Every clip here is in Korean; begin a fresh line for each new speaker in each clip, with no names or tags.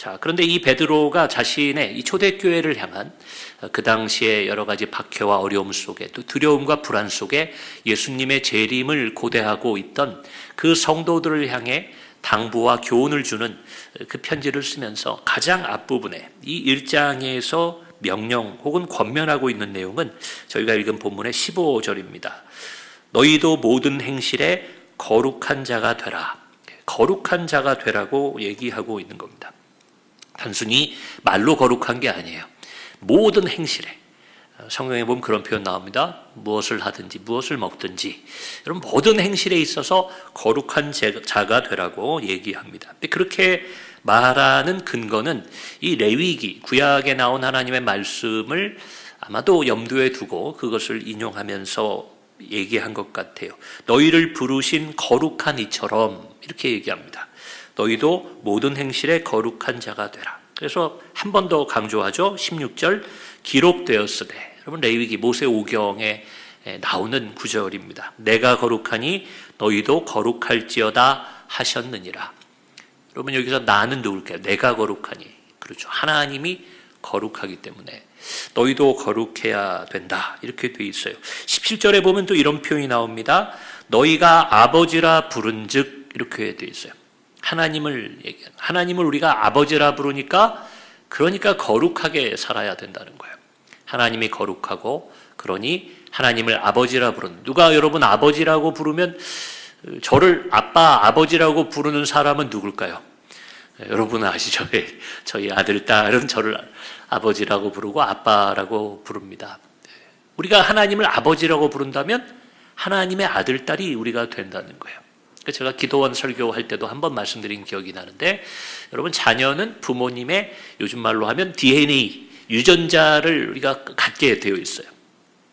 자, 그런데 이 베드로가 자신의 이 초대교회를 향한 그 당시에 여러 가지 박해와 어려움 속에 또 두려움과 불안 속에 예수님의 재림을 고대하고 있던 그 성도들을 향해 당부와 교훈을 주는 그 편지를 쓰면서 가장 앞부분에 이 1장에서 명령 혹은 권면하고 있는 내용은 저희가 읽은 본문의 15절입니다. 너희도 모든 행실에 거룩한 자가 되라. 거룩한 자가 되라고 얘기하고 있는 겁니다. 단순히 말로 거룩한 게 아니에요. 모든 행실에. 성경에 보면 그런 표현 나옵니다. 무엇을 하든지 무엇을 먹든지 여러분 모든 행실에 있어서 거룩한 자가 되라고 얘기합니다. 근데 그렇게 말하는 근거는 이 레위기 구약에 나온 하나님의 말씀을 아마도 염두에 두고 그것을 인용하면서 얘기한 것 같아요. 너희를 부르신 거룩한 이처럼 이렇게 얘기합니다. 너희도 모든 행실에 거룩한 자가 되라. 그래서 한 번 더 강조하죠. 16절 기록되었으되 여러분 레위기 모세오경에 나오는 구절입니다. 내가 거룩하니 너희도 거룩할지어다 하셨느니라. 여러분 여기서 나는 누굴까요? 내가 거룩하니. 그렇죠. 하나님이 거룩하기 때문에 너희도 거룩해야 된다. 이렇게 돼 있어요. 17절에 보면 또 이런 표현이 나옵니다. 너희가 아버지라 부른즉 이렇게 돼 있어요. 하나님을 우리가 아버지라 부르니까 그러니까 거룩하게 살아야 된다는 거예요. 하나님이 거룩하고 그러니 하나님을 아버지라 부르는 누가 여러분 아버지라고 부르면 저를 아빠 아버지라고 부르는 사람은 누굴까요? 여러분은 아시죠? 저희 아들 딸은 저를 아버지라고 부르고 아빠라고 부릅니다. 우리가 하나님을 아버지라고 부른다면 하나님의 아들 딸이 우리가 된다는 거예요. 제가 기도원 설교할 때도 한번 말씀드린 기억이 나는데 여러분 자녀는 부모님의 요즘 말로 하면 DNA 유전자를 우리가 갖게 되어 있어요.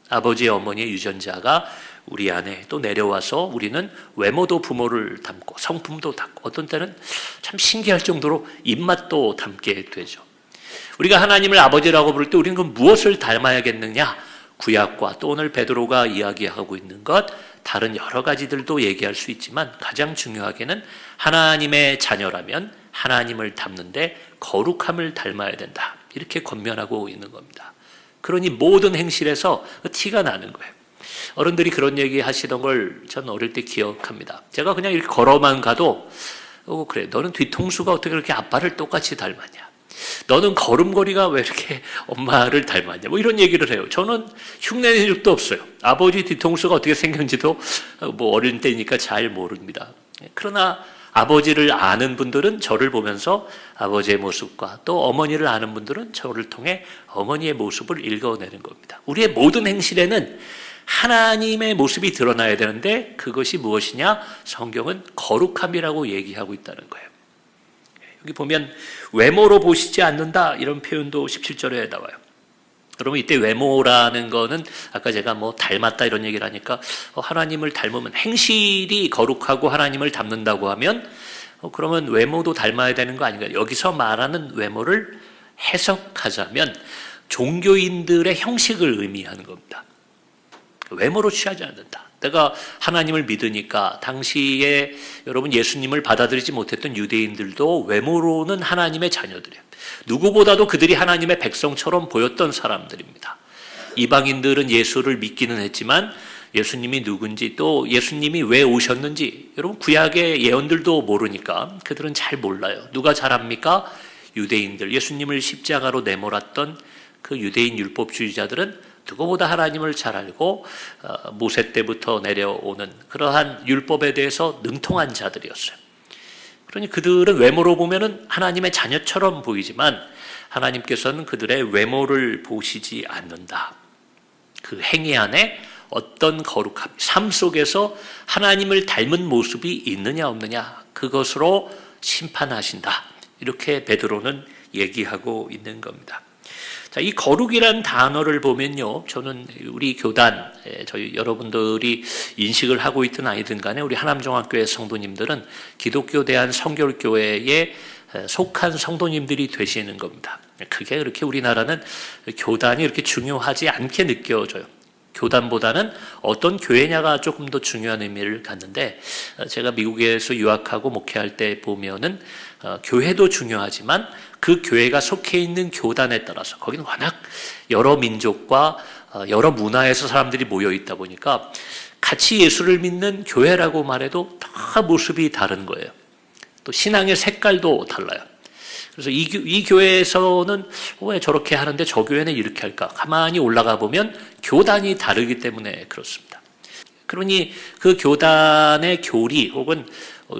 아버지 어머니의 유전자가 우리 안에 또 내려와서 우리는 외모도 부모를 닮고 성품도 닮고 어떤 때는 참 신기할 정도로 입맛도 닮게 되죠. 우리가 하나님을 아버지라고 부를 때 우리는 그럼 무엇을 닮아야겠느냐? 구약과 또 오늘 베드로가 이야기하고 있는 것 다른 여러 가지들도 얘기할 수 있지만 가장 중요하게는 하나님의 자녀라면 하나님을 닮는데 거룩함을 닮아야 된다. 이렇게 권면하고 있는 겁니다. 그러니 모든 행실에서 티가 나는 거예요. 어른들이 그런 얘기 하시던 걸 전 어릴 때 기억합니다. 제가 그냥 이렇게 걸어만 가도 그래 너는 뒤통수가 어떻게 그렇게 아빠를 똑같이 닮았냐. 너는 걸음걸이가 왜 이렇게 엄마를 닮았냐. 뭐 이런 얘기를 해요. 저는 흉내낸 적도 없어요. 아버지 뒤통수가 어떻게 생겼는지도 뭐 어린 때니까 잘 모릅니다. 그러나 아버지를 아는 분들은 저를 보면서 아버지의 모습과 또 어머니를 아는 분들은 저를 통해 어머니의 모습을 읽어내는 겁니다. 우리의 모든 행실에는 하나님의 모습이 드러나야 되는데 그것이 무엇이냐? 성경은 거룩함이라고 얘기하고 있다는 거예요. 여기 보면 외모로 보시지 않는다 이런 표현도 17절에 나와요. 여러분 이때 외모라는 거는 아까 제가 뭐 닮았다 이런 얘기를 하니까 하나님을 닮으면 행실이 거룩하고 하나님을 닮는다고 하면 그러면 외모도 닮아야 되는 거 아닌가. 여기서 말하는 외모를 해석하자면 종교인들의 형식을 의미하는 겁니다. 외모로 취하지 않는다. 내가 하나님을 믿으니까 당시에 여러분 예수님을 받아들이지 못했던 유대인들도 외모로는 하나님의 자녀들이에요. 누구보다도 그들이 하나님의 백성처럼 보였던 사람들입니다. 이방인들은 예수를 믿기는 했지만 예수님이 누군지 또 예수님이 왜 오셨는지 여러분 구약의 예언들도 모르니까 그들은 잘 몰라요. 누가 잘 압니까? 유대인들, 예수님을 십자가로 내몰았던 그 유대인 율법주의자들은 누구보다 하나님을 잘 알고 모세 때부터 내려오는 그러한 율법에 대해서 능통한 자들이었어요. 그러니 그들은 외모로 보면은 하나님의 자녀처럼 보이지만 하나님께서는 그들의 외모를 보시지 않는다. 그 행위 안에 어떤 거룩함, 삶 속에서 하나님을 닮은 모습이 있느냐 없느냐 그것으로 심판하신다. 이렇게 베드로는 얘기하고 있는 겁니다. 자, 이 거룩이란 단어를 보면요, 저는 우리 교단, 저희 여러분들이 인식을 하고 있든 아니든 간에 우리 하남종합교회 성도님들은 기독교 대한 성결교회에 속한 성도님들이 되시는 겁니다. 그게 그렇게 우리나라는 교단이 그렇게 중요하지 않게 느껴져요. 교단보다는 어떤 교회냐가 조금 더 중요한 의미를 갖는데 제가 미국에서 유학하고 목회할 때 보면은 교회도 중요하지만 그 교회가 속해 있는 교단에 따라서 거기는 워낙 여러 민족과 여러 문화에서 사람들이 모여 있다 보니까 같이 예수를 믿는 교회라고 말해도 다 모습이 다른 거예요. 또 신앙의 색깔도 달라요. 그래서 이 교회에서는 왜 저렇게 하는데 저 교회는 이렇게 할까? 가만히 올라가 보면 교단이 다르기 때문에 그렇습니다. 그러니 그 교단의 교리 혹은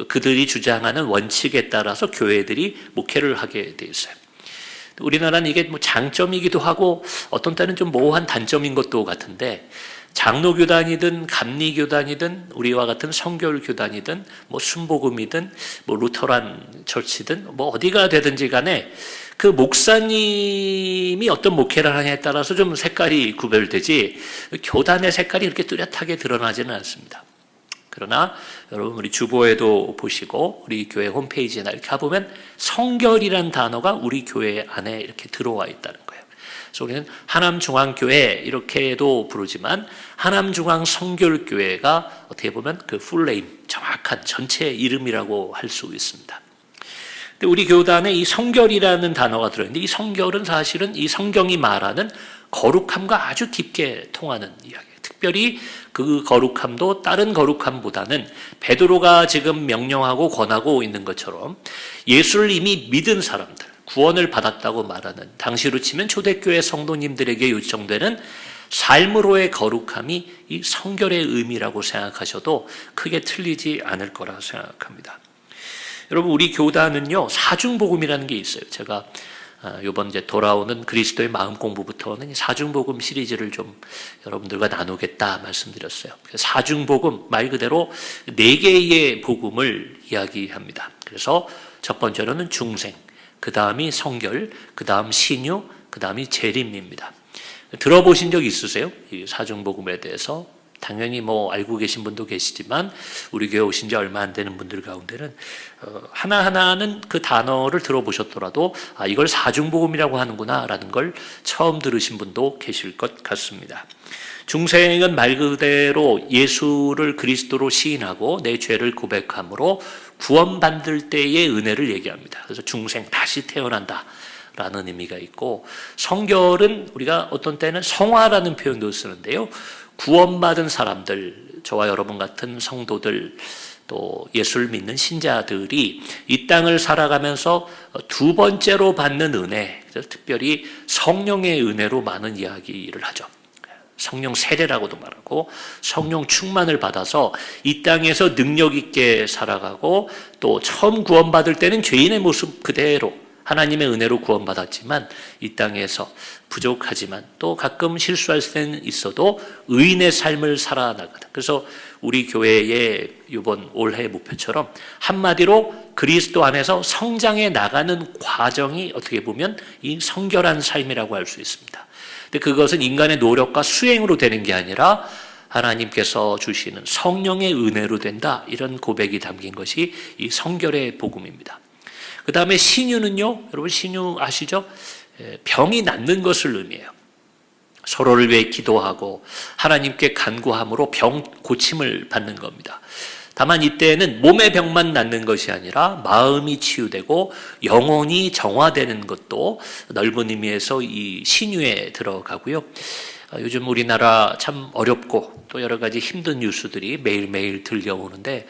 그들이 주장하는 원칙에 따라서 교회들이 목회를 하게 돼 있어요. 우리나라는 이게 뭐 장점이기도 하고 어떤 때는 좀 모호한 단점인 것도 같은데, 장로교단이든 감리교단이든 우리와 같은 성결교단이든 뭐 순복음이든 뭐 루터란 처치든 뭐 어디가 되든지 간에 그 목사님이 어떤 목회를 하냐에 따라서 좀 색깔이 구별되지 교단의 색깔이 그렇게 뚜렷하게 드러나지는 않습니다. 그러나 여러분 우리 주보에도 보시고 우리 교회 홈페이지나 이렇게 가보면 성결이란 단어가 우리 교회 안에 이렇게 들어와 있다는 거예요. 그래서 우리는 하남중앙교회 이렇게도 부르지만 하남중앙성결교회가 어떻게 보면 그 풀네임, 정확한 전체 이름이라고 할 수 있습니다. 근데 우리 교단에 이 성결이라는 단어가 들어있는데, 이 성결은 사실은 이 성경이 말하는 거룩함과 아주 깊게 통하는 이야기예요. 특별히 그 거룩함도 다른 거룩함보다는 베드로가 지금 명령하고 권하고 있는 것처럼 예수를 이미 믿은 사람들, 구원을 받았다고 말하는, 당시로 치면 초대교회 성도님들에게 요청되는 삶으로의 거룩함이 이 성결의 의미라고 생각하셔도 크게 틀리지 않을 거라 생각합니다. 여러분, 우리 교단은요, 사중복음이라는 게 있어요. 제가 이번 이제 돌아오는 그리스도의 마음 공부부터는 사중복음 시리즈를 좀 여러분들과 나누겠다 말씀드렸어요. 사중복음 말 그대로 4개의 복음을 이야기합니다. 그래서 첫 번째로는 중생, 그 다음이 성결, 그 다음 신유, 그 다음이 재림입니다. 들어보신 적 있으세요? 이 사중복음에 대해서? 당연히 뭐 알고 계신 분도 계시지만 우리 교회 오신 지 얼마 안 되는 분들 가운데는 하나하나는 그 단어를 들어보셨더라도 이걸 사중복음이라고 하는구나 라는 걸 처음 들으신 분도 계실 것 같습니다. 중생은 말 그대로 예수를 그리스도로 시인하고 내 죄를 고백함으로 구원받을 때의 은혜를 얘기합니다. 그래서 중생, 다시 태어난다 라는 의미가 있고, 성결은 우리가 어떤 때는 성화라는 표현도 쓰는데요, 구원받은 사람들, 저와 여러분 같은 성도들, 또 예수를 믿는 신자들이 이 땅을 살아가면서 두 번째로 받는 은혜, 특별히 성령의 은혜로 많은 이야기를 하죠. 성령 세례라고도 말하고 성령 충만을 받아서 이 땅에서 능력 있게 살아가고, 또 처음 구원받을 때는 죄인의 모습 그대로 하나님의 은혜로 구원받았지만 이 땅에서 부족하지만 또 가끔 실수할 때는 있어도 의인의 삶을 살아나가다. 그래서 우리 교회의 이번 올해 목표처럼 한마디로 그리스도 안에서 성장해 나가는 과정이 어떻게 보면 이 성결한 삶이라고 할 수 있습니다. 근데 그것은 인간의 노력과 수행으로 되는 게 아니라 하나님께서 주시는 성령의 은혜로 된다, 이런 고백이 담긴 것이 이 성결의 복음입니다. 그 다음에 신유는요, 여러분 신유 아시죠? 병이 낫는 것을 의미해요. 서로를 위해 기도하고 하나님께 간구함으로 병 고침을 받는 겁니다. 다만 이때는 몸의 병만 낫는 것이 아니라 마음이 치유되고 영혼이 정화되는 것도 넓은 의미에서 이 신유에 들어가고요. 요즘 우리나라 참 어렵고 또 여러 가지 힘든 뉴스들이 매일매일 들려오는데,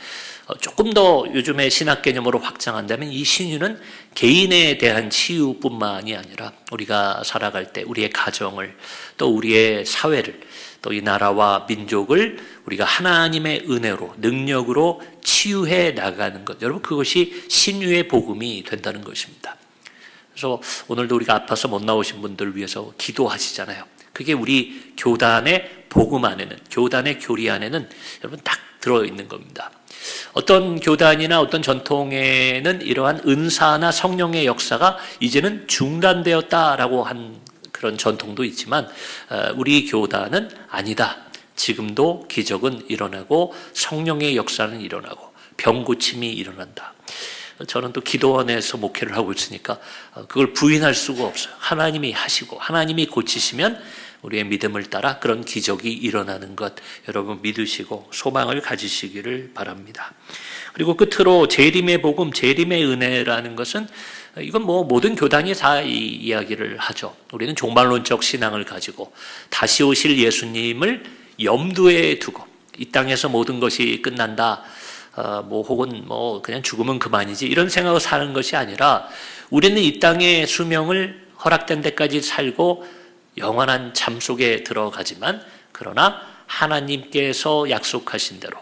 조금 더 요즘의 신학 개념으로 확장한다면 이 신유는 개인에 대한 치유뿐만이 아니라 우리가 살아갈 때 우리의 가정을, 또 우리의 사회를, 또 이 나라와 민족을 우리가 하나님의 은혜로, 능력으로 치유해 나가는 것, 여러분 그것이 신유의 복음이 된다는 것입니다. 그래서 오늘도 우리가 아파서 못 나오신 분들 위해서 기도하시잖아요. 그게 우리 교단의 복음 안에는, 교단의 교리 안에는 여러분 딱 들어있는 겁니다. 어떤 교단이나 어떤 전통에는 이러한 은사나 성령의 역사가 이제는 중단되었다라고 한 그런 전통도 있지만, 우리 교단은 아니다. 지금도 기적은 일어나고 성령의 역사는 일어나고 병 고침이 일어난다. 저는 또 기도원에서 목회를 하고 있으니까 그걸 부인할 수가 없어요. 하나님이 하시고 하나님이 고치시면 우리의 믿음을 따라 그런 기적이 일어나는 것 여러분 믿으시고 소망을 가지시기를 바랍니다. 그리고 끝으로 재림의 복음, 재림의 은혜라는 것은 이건 뭐 모든 교단이 다 이 이야기를 하죠. 우리는 종말론적 신앙을 가지고 다시 오실 예수님을 염두에 두고 이 땅에서 모든 것이 끝난다. 혹은 그냥 죽으면 그만이지 이런 생각으로 사는 것이 아니라 우리는 이 땅의 수명을 허락된 데까지 살고 영원한 잠 속에 들어가지만 그러나 하나님께서 약속하신 대로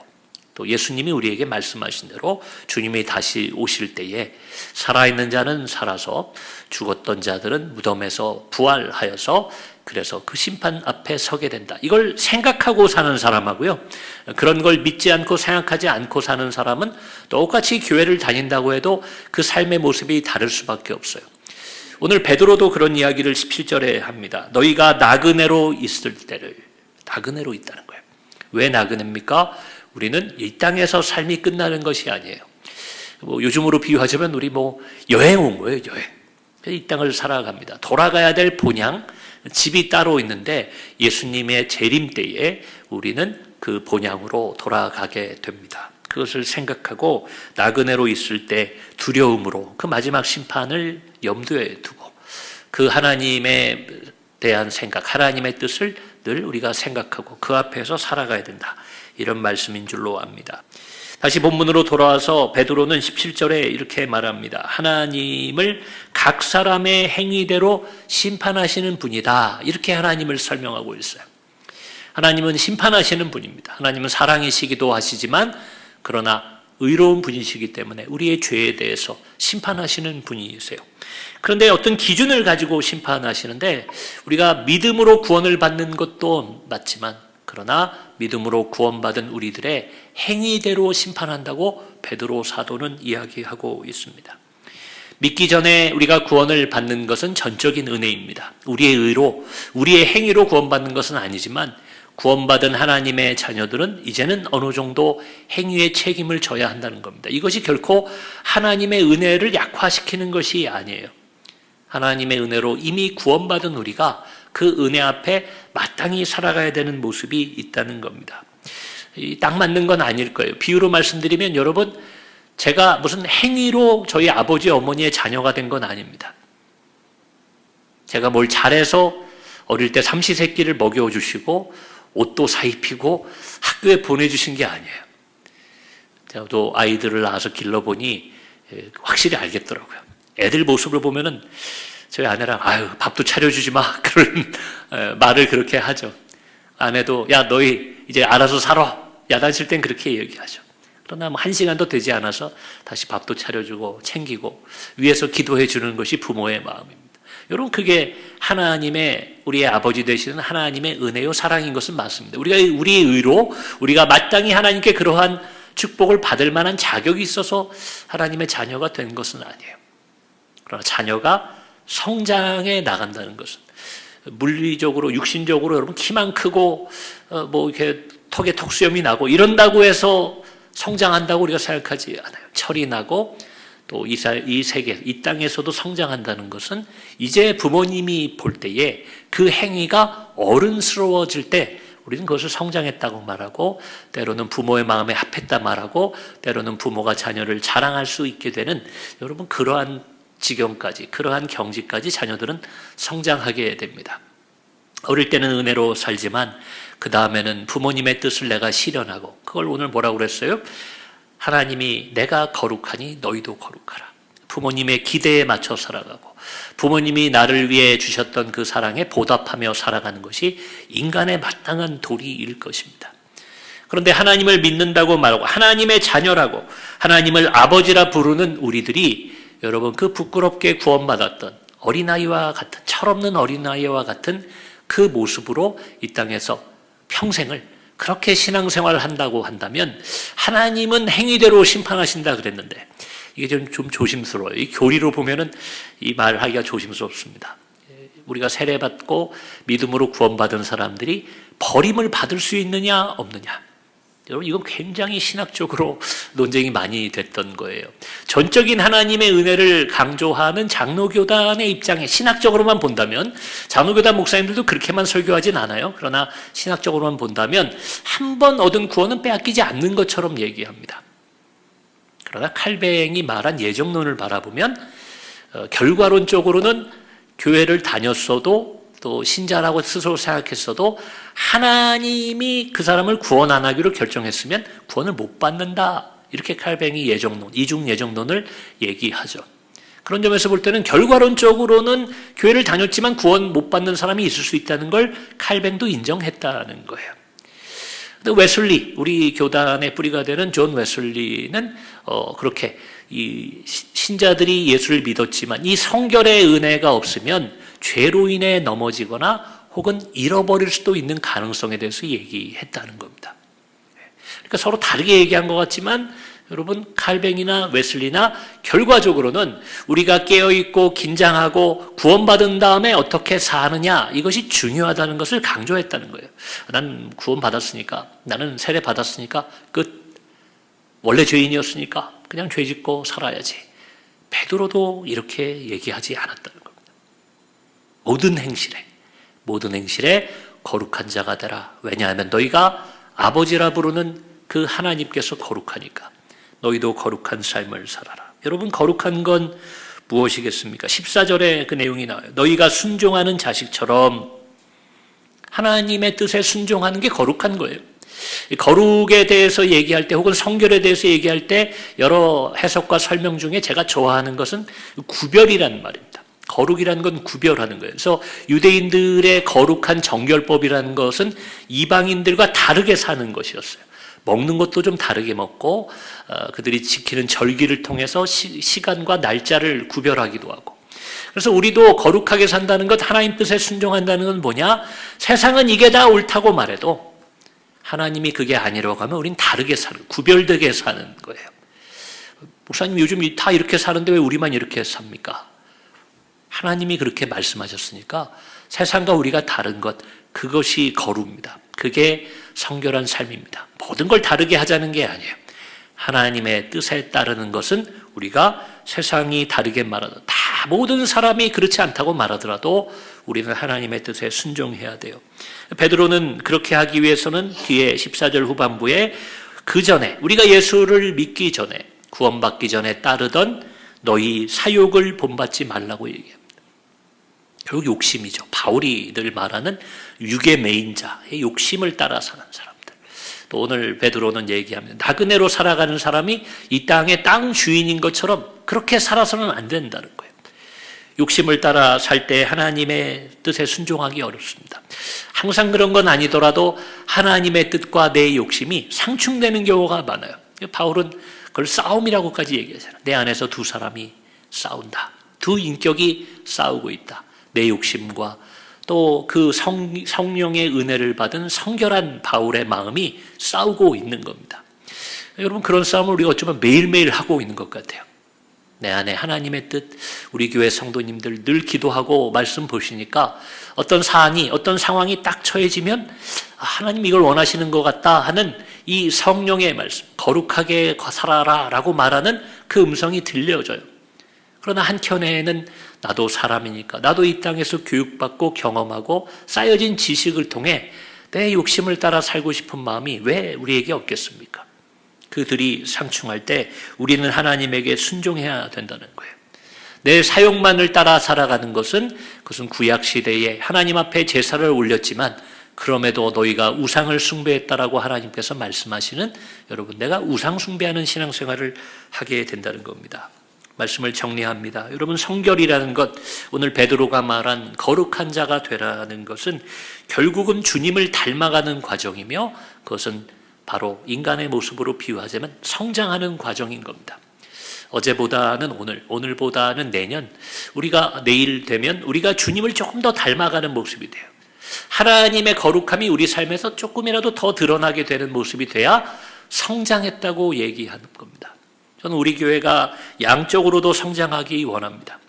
또 예수님이 우리에게 말씀하신 대로 주님이 다시 오실 때에 살아있는 자는 살아서 죽었던 자들은 무덤에서 부활하여서 그래서 그 심판 앞에 서게 된다. 이걸 생각하고 사는 사람하고요. 그런 걸 믿지 않고 생각하지 않고 사는 사람은 똑같이 교회를 다닌다고 해도 그 삶의 모습이 다를 수밖에 없어요. 오늘 베드로도 그런 이야기를 17절에 합니다. 너희가 나그네로 있을 때를 나그네로 있다는 거예요. 왜 나그네입니까? 우리는 이 땅에서 삶이 끝나는 것이 아니에요. 요즘으로 비유하자면 우리 여행 온 거예요. 여행. 이 땅을 살아갑니다. 돌아가야 될 본향, 집이 따로 있는데 예수님의 재림 때에 우리는 그 본향으로 돌아가게 됩니다. 그것을 생각하고 나그네로 있을 때 두려움으로 그 마지막 심판을 염두에 두고 그 하나님에 대한 생각, 하나님의 뜻을 늘 우리가 생각하고 그 앞에서 살아가야 된다. 이런 말씀인 줄로 압니다. 다시 본문으로 돌아와서 베드로는 17절에 이렇게 말합니다. 하나님을 각 사람의 행위대로 심판하시는 분이다. 이렇게 하나님을 설명하고 있어요. 하나님은 심판하시는 분입니다. 하나님은 사랑이시기도 하시지만 그러나 의로운 분이시기 때문에 우리의 죄에 대해서 심판하시는 분이세요. 그런데 어떤 기준을 가지고 심판하시는데 우리가 믿음으로 구원을 받는 것도 맞지만 그러나 믿음으로 구원받은 우리들의 행위대로 심판한다고 베드로 사도는 이야기하고 있습니다. 믿기 전에 우리가 구원을 받는 것은 전적인 은혜입니다. 우리의 의로, 우리의 행위로 구원받는 것은 아니지만 구원받은 하나님의 자녀들은 이제는 어느 정도 행위의 책임을 져야 한다는 겁니다. 이것이 결코 하나님의 은혜를 약화시키는 것이 아니에요. 하나님의 은혜로 이미 구원받은 우리가 그 은혜 앞에 마땅히 살아가야 되는 모습이 있다는 겁니다. 딱 맞는 건 아닐 거예요. 비유로 말씀드리면 여러분, 제가 무슨 행위로 저희 아버지 어머니의 자녀가 된 건 아닙니다. 제가 뭘 잘해서 어릴 때 삼시세끼를 먹여주시고 옷도 사입히고 학교에 보내주신 게 아니에요. 제가 또 아이들을 낳아서 길러보니 확실히 알겠더라고요. 애들 모습을 보면은 저희 아내랑 밥도 차려주지 마 그런 말을 그렇게 하죠. 아내도 야 너희 이제 알아서 살아 야단칠 땐 그렇게 얘기하죠. 그러나 1시간도 되지 않아서 다시 밥도 차려주고 챙기고 위에서 기도해 주는 것이 부모의 마음입니다. 여러분 그게 하나님의 우리의 아버지 되시는 하나님의 은혜요 사랑인 것은 맞습니다. 우리의 의로 우리가 마땅히 하나님께 그러한 축복을 받을 만한 자격이 있어서 하나님의 자녀가 된 것은 아니에요. 그러나 자녀가 성장해 나간다는 것은 물리적으로 육신적으로 여러분 키만 크고 이렇게 턱에 턱수염이 나고 이런다고 해서 성장한다고 우리가 생각하지 않아요. 철이 나고 또 이 세계, 이 땅에서도 성장한다는 것은 이제 부모님이 볼 때에 그 행위가 어른스러워질 때 우리는 그것을 성장했다고 말하고 때로는 부모의 마음에 합했다 말하고 때로는 부모가 자녀를 자랑할 수 있게 되는 여러분 그러한 지경까지 그러한 경지까지 자녀들은 성장하게 됩니다. 어릴 때는 은혜로 살지만 그 다음에는 부모님의 뜻을 내가 실현하고 그걸 오늘 뭐라고 그랬어요? 하나님이 내가 거룩하니 너희도 거룩하라. 부모님의 기대에 맞춰 살아가고 부모님이 나를 위해 주셨던 그 사랑에 보답하며 살아가는 것이 인간의 마땅한 도리일 것입니다. 그런데 하나님을 믿는다고 말하고 하나님의 자녀라고 하나님을 아버지라 부르는 우리들이 여러분 그 부끄럽게 구원받았던 어린아이와 같은 철없는 어린아이와 같은 그 모습으로 이 땅에서 평생을 그렇게 신앙생활을 한다고 한다면 하나님은 행위대로 심판하신다 그랬는데 이게 좀 조심스러워요. 이 교리로 보면은 이 말하기가 조심스럽습니다. 우리가 세례받고 믿음으로 구원받은 사람들이 버림을 받을 수 있느냐 없느냐 여러분 이건 굉장히 신학적으로 논쟁이 많이 됐던 거예요. 전적인 하나님의 은혜를 강조하는 장로교단의 입장에 신학적으로만 본다면, 장로교단 목사님들도 그렇게만 설교하진 않아요. 그러나 신학적으로만 본다면 한 번 얻은 구원은 빼앗기지 않는 것처럼 얘기합니다. 그러나 칼뱅이 말한 예정론을 바라보면 결과론적으로는 교회를 다녔어도 또 신자라고 스스로 생각했어도 하나님이 그 사람을 구원 안 하기로 결정했으면 구원을 못 받는다. 이렇게 칼뱅이 예정론, 이중 예정론을 얘기하죠. 그런 점에서 볼 때는 결과론적으로는 교회를 다녔지만 구원 못 받는 사람이 있을 수 있다는 걸 칼뱅도 인정했다는 거예요. 근데 웨슬리, 우리 교단의 뿌리가 되는 존 웨슬리는 그렇게 이 신자들이 예수를 믿었지만 이 성결의 은혜가 없으면 죄로 인해 넘어지거나 혹은 잃어버릴 수도 있는 가능성에 대해서 얘기했다는 겁니다. 그러니까 서로 다르게 얘기한 것 같지만 여러분 칼뱅이나 웨슬리나 결과적으로는 우리가 깨어있고 긴장하고 구원받은 다음에 어떻게 사느냐, 이것이 중요하다는 것을 강조했다는 거예요. 난 구원받았으니까, 나는 세례 받았으니까 끝, 원래 죄인이었으니까 그냥 죄 짓고 살아야지. 베드로도 이렇게 얘기하지 않았다는 겁니다. 모든 행실에 거룩한 자가 되라. 왜냐하면 너희가 아버지라 부르는 그 하나님께서 거룩하니까 너희도 거룩한 삶을 살아라. 여러분, 거룩한 건 무엇이겠습니까? 14절에 그 내용이 나와요. 너희가 순종하는 자식처럼 하나님의 뜻에 순종하는 게 거룩한 거예요. 거룩에 대해서 얘기할 때 혹은 성결에 대해서 얘기할 때 여러 해석과 설명 중에 제가 좋아하는 것은 구별이라는 말입니다. 거룩이라는 건 구별하는 거예요. 그래서 유대인들의 거룩한 정결법이라는 것은 이방인들과 다르게 사는 것이었어요. 먹는 것도 좀 다르게 먹고 그들이 지키는 절기를 통해서 시간과 날짜를 구별하기도 하고. 그래서 우리도 거룩하게 산다는 것, 하나님 뜻에 순종한다는 건 뭐냐? 세상은 이게 다 옳다고 말해도 하나님이 그게 아니라고 하면 우린 다르게 사는, 구별되게 사는 거예요. 목사님 요즘 다 이렇게 사는데 왜 우리만 이렇게 삽니까? 하나님이 그렇게 말씀하셨으니까 세상과 우리가 다른 것, 그것이 거룩입니다. 그게 성결한 삶입니다. 모든 걸 다르게 하자는 게 아니에요. 하나님의 뜻에 따르는 것은 우리가 세상이 다르게 말하도 다 모든 사람이 그렇지 않다고 말하더라도 우리는 하나님의 뜻에 순종해야 돼요. 베드로는 그렇게 하기 위해서는 뒤에 14절 후반부에 그 전에 우리가 예수를 믿기 전에 구원받기 전에 따르던 너희 사욕을 본받지 말라고 얘기합니다. 결국 욕심이죠. 바울이 늘 말하는 육의 매인자의 욕심을 따라 사는 사람들. 또 오늘 베드로는 얘기합니다. 나그네로 살아가는 사람이 이 땅의 땅 주인인 것처럼 그렇게 살아서는 안 된다는 거예요. 욕심을 따라 살 때 하나님의 뜻에 순종하기 어렵습니다. 항상 그런 건 아니더라도 하나님의 뜻과 내 욕심이 상충되는 경우가 많아요. 바울은 그걸 싸움이라고까지 얘기하잖아요. 내 안에서 두 사람이 싸운다. 두 인격이 싸우고 있다. 내 욕심과 또 그 성령의 은혜를 받은 성결한 바울의 마음이 싸우고 있는 겁니다. 여러분, 그런 싸움을 우리가 어쩌면 매일매일 하고 있는 것 같아요. 내 안에 하나님의 뜻, 우리 교회 성도님들 늘 기도하고 말씀 보시니까 어떤 사안이, 어떤 상황이 딱 처해지면 하나님 이걸 원하시는 것 같다 하는 이 성령의 말씀, 거룩하게 살아라 라고 말하는 그 음성이 들려져요. 그러나 한켠에는 나도 사람이니까, 나도 이 땅에서 교육받고 경험하고 쌓여진 지식을 통해 내 욕심을 따라 살고 싶은 마음이 왜 우리에게 없겠습니까? 그들이 상충할 때 우리는 하나님에게 순종해야 된다는 거예요. 내 사욕만을 따라 살아가는 것은 그것은 구약시대에 하나님 앞에 제사를 올렸지만 그럼에도 너희가 우상을 숭배했다라고 하나님께서 말씀하시는, 여러분, 내가 우상 숭배하는 신앙생활을 하게 된다는 겁니다. 말씀을 정리합니다. 여러분, 성결이라는 것, 오늘 베드로가 말한 거룩한 자가 되라는 것은 결국은 주님을 닮아가는 과정이며 그것은 바로 인간의 모습으로 비유하자면 성장하는 과정인 겁니다. 어제보다는 오늘, 오늘보다는 내년, 우리가 내일 되면 우리가 주님을 조금 더 닮아가는 모습이 돼요. 하나님의 거룩함이 우리 삶에서 조금이라도 더 드러나게 되는 모습이 돼야 성장했다고 얘기하는 겁니다. 저는 우리 교회가 양적으로도 성장하기 원합니다.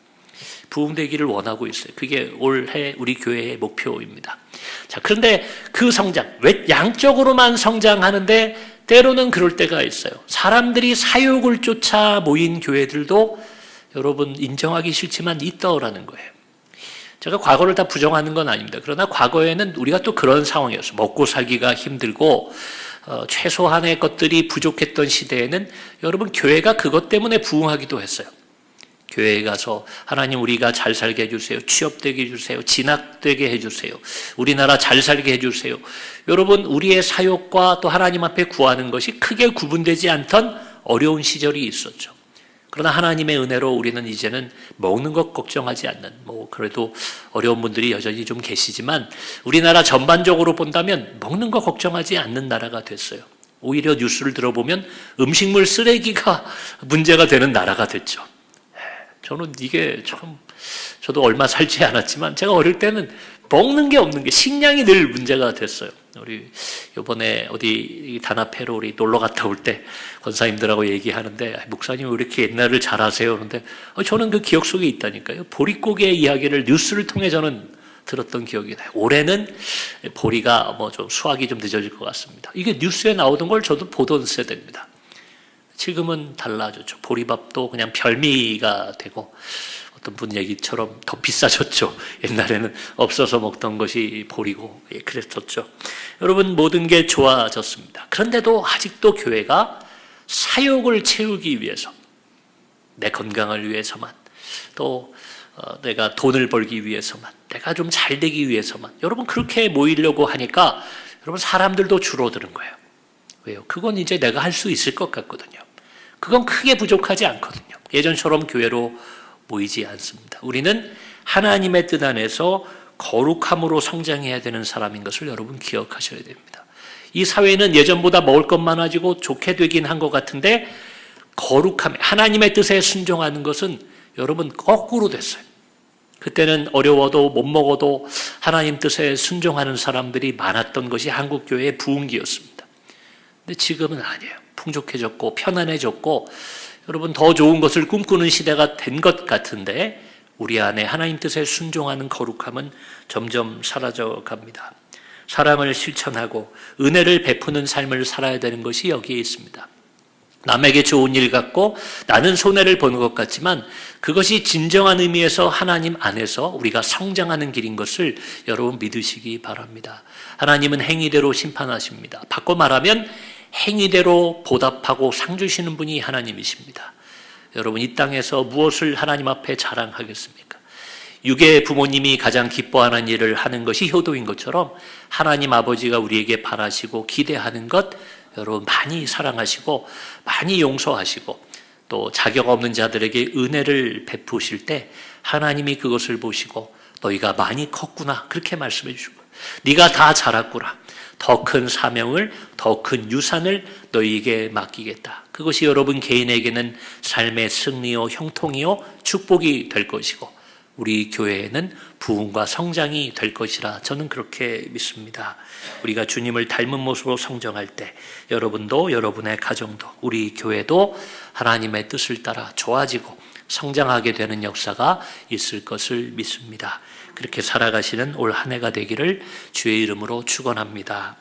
부흥되기를 원하고 있어요. 그게 올해 우리 교회의 목표입니다. 자, 그런데 그 성장, 왜 양적으로만 성장하는데 때로는 그럴 때가 있어요. 사람들이 사욕을 쫓아 모인 교회들도 여러분 인정하기 싫지만 있더라는 거예요. 제가 과거를 다 부정하는 건 아닙니다. 그러나 과거에는 우리가 또 그런 상황이었어요. 먹고 살기가 힘들고 최소한의 것들이 부족했던 시대에는 여러분 교회가 그것 때문에 부흥하기도 했어요. 교회에 가서 하나님 우리가 잘 살게 해주세요. 취업되게 해주세요. 진학되게 해주세요. 우리나라 잘 살게 해주세요. 여러분 우리의 사역과 또 하나님 앞에 구하는 것이 크게 구분되지 않던 어려운 시절이 있었죠. 그러나 하나님의 은혜로 우리는 이제는 먹는 것 걱정하지 않는, 그래도 어려운 분들이 여전히 좀 계시지만 우리나라 전반적으로 본다면 먹는 거 걱정하지 않는 나라가 됐어요. 오히려 뉴스를 들어보면 음식물 쓰레기가 문제가 되는 나라가 됐죠. 저는 이게 참, 저도 얼마 살지 않았지만 제가 어릴 때는 먹는 게 없는 게 식량이 늘 문제가 됐어요. 우리 이번에 어디 단합회로 우리 놀러 갔다 올 때 권사님들하고 얘기하는데 목사님 왜 이렇게 옛날을 잘 아세요? 그런데 저는 그 기억 속에 있다니까요. 보릿고개 이야기를 뉴스를 통해 저는 들었던 기억이 나요. 올해는 보리가 좀 수확이 좀 늦어질 것 같습니다. 이게 뉴스에 나오던 걸 저도 보던 세대입니다. 지금은 달라졌죠. 보리밥도 그냥 별미가 되고 어떤 분 얘기처럼 더 비싸졌죠. 옛날에는 없어서 먹던 것이 보리고 그랬었죠. 여러분 모든 게 좋아졌습니다. 그런데도 아직도 교회가 사욕을 채우기 위해서 내 건강을 위해서만 또 내가 돈을 벌기 위해서만 내가 좀 잘 되기 위해서만 여러분 그렇게 모이려고 하니까 여러분 사람들도 줄어드는 거예요. 왜요? 그건 이제 내가 할 수 있을 것 같거든요. 그건 크게 부족하지 않거든요. 예전처럼 교회로 모이지 않습니다. 우리는 하나님의 뜻 안에서 거룩함으로 성장해야 되는 사람인 것을 여러분 기억하셔야 됩니다. 이 사회는 예전보다 먹을 것 많아지고 좋게 되긴 한 것 같은데 거룩함에 하나님의 뜻에 순종하는 것은 여러분 거꾸로 됐어요. 그때는 어려워도 못 먹어도 하나님 뜻에 순종하는 사람들이 많았던 것이 한국교회의 부흥기였습니다. 근데 지금은 아니에요. 풍족해졌고 편안해졌고 여러분 더 좋은 것을 꿈꾸는 시대가 된 것 같은데 우리 안에 하나님 뜻에 순종하는 거룩함은 점점 사라져 갑니다. 사랑을 실천하고 은혜를 베푸는 삶을 살아야 되는 것이 여기에 있습니다. 남에게 좋은 일 같고 나는 손해를 보는 것 같지만 그것이 진정한 의미에서 하나님 안에서 우리가 성장하는 길인 것을 여러분 믿으시기 바랍니다. 하나님은 행위대로 심판하십니다. 바꿔 말하면 행위대로 보답하고 상 주시는 분이 하나님이십니다. 여러분 이 땅에서 무엇을 하나님 앞에 자랑하겠습니까? 육의 부모님이 가장 기뻐하는 일을 하는 것이 효도인 것처럼 하나님 아버지가 우리에게 바라시고 기대하는 것 여러분 많이 사랑하시고 많이 용서하시고 또 자격 없는 자들에게 은혜를 베푸실 때 하나님이 그것을 보시고 너희가 많이 컸구나 그렇게 말씀해 주시고 네가 다 자랐구나 더 큰 사명을 더 큰 유산을 너희에게 맡기겠다. 그것이 여러분 개인에게는 삶의 승리요 형통이요 축복이 될 것이고 우리 교회에는 부흥과 성장이 될 것이라 저는 그렇게 믿습니다. 우리가 주님을 닮은 모습으로 성장할 때 여러분도 여러분의 가정도 우리 교회도 하나님의 뜻을 따라 좋아지고 성장하게 되는 역사가 있을 것을 믿습니다. 그렇게 살아가시는 올 한 해가 되기를 주의 이름으로 축원합니다.